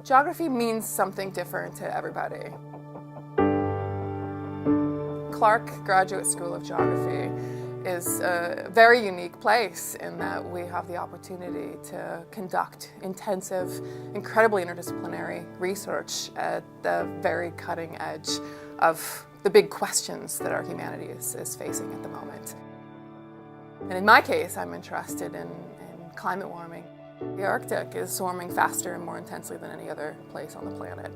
Geography means something different to everybody. Clark Graduate School of Geography is a very unique place in that we have the opportunity to conduct intensive, incredibly interdisciplinary research at the very cutting edge of the big questions that our humanity is facing at the moment. And in my case, I'm interested in climate warming. The Arctic is warming faster and more intensely than any other place on the planet.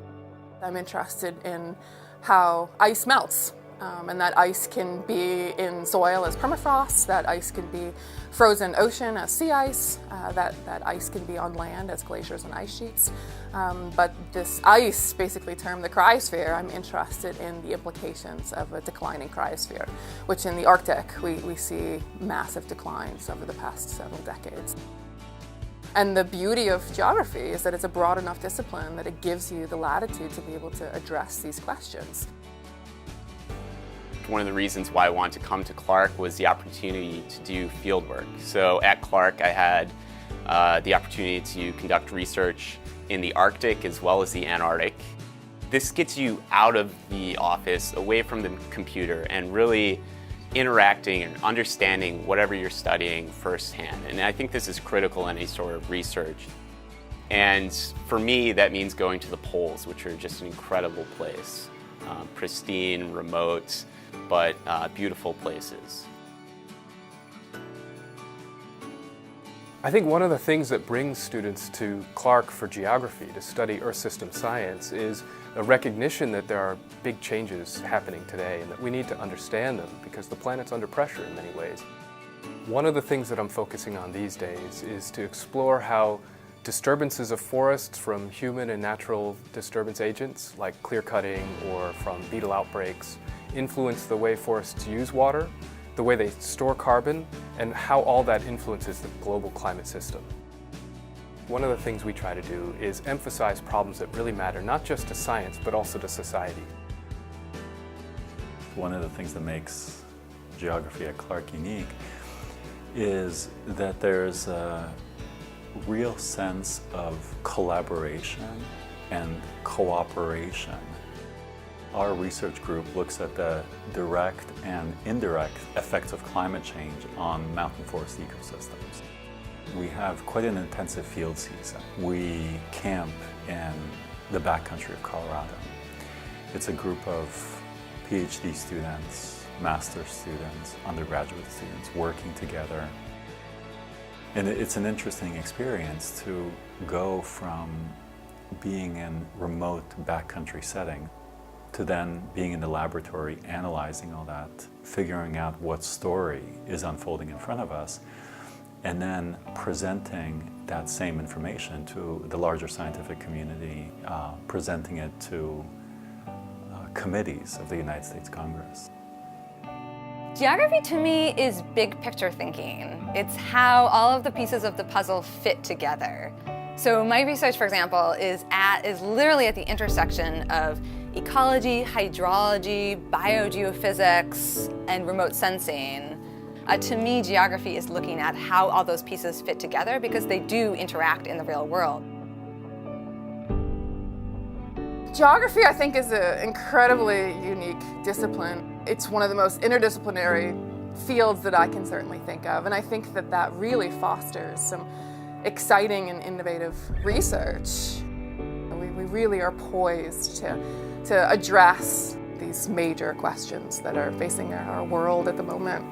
I'm interested in how ice melts, and that ice can be in soil as permafrost, that ice can be frozen ocean as sea ice, that ice can be on land as glaciers and ice sheets. But this ice, basically termed the cryosphere, I'm interested in the implications of a declining cryosphere, which in the Arctic we see massive declines over the past several decades. And the beauty of geography is that it's a broad enough discipline that it gives you the latitude to be able to address these questions. One of the reasons why I wanted to come to Clark was the opportunity to do field work. So at Clark, I had the opportunity to conduct research in the Arctic as well as the Antarctic. This gets you out of the office, away from the computer, and really interacting and understanding whatever you're studying firsthand. And I think this is critical in any sort of research. And for me, that means going to the poles, which are just an incredible place. Pristine, remote, but beautiful places. I think one of the things that brings students to Clark for geography, to study Earth system science, is a recognition that there are big changes happening today and that we need to understand them because the planet's under pressure in many ways. One of the things that I'm focusing on these days is to explore how disturbances of forests from human and natural disturbance agents like clear-cutting or from beetle outbreaks influence the way forests use water, the way they store carbon, and how all that influences the global climate system. One of the things we try to do is emphasize problems that really matter, not just to science, but also to society. One of the things that makes geography at Clark unique is that there's a real sense of collaboration and cooperation. Our research group looks at the direct and indirect effects of climate change on mountain forest ecosystems. We have quite an intensive field season. We camp in the backcountry of Colorado. It's a group of PhD students, master's students, undergraduate students working together. And it's an interesting experience to go from being in remote backcountry setting to then being in the laboratory, analyzing all that, figuring out what story is unfolding in front of us, and then presenting that same information to the larger scientific community, presenting it to committees of the United States Congress. Geography to me is big picture thinking. It's how all of the pieces of the puzzle fit together. So my research, for example, is literally at the intersection of ecology, hydrology, biogeophysics, and remote sensing. To me, geography is looking at how all those pieces fit together because they do interact in the real world. Geography, I think, is an incredibly unique discipline. It's one of the most interdisciplinary fields that I can certainly think of, and I think that that really fosters some exciting and innovative research. We really are poised to address these major questions that are facing our world at the moment.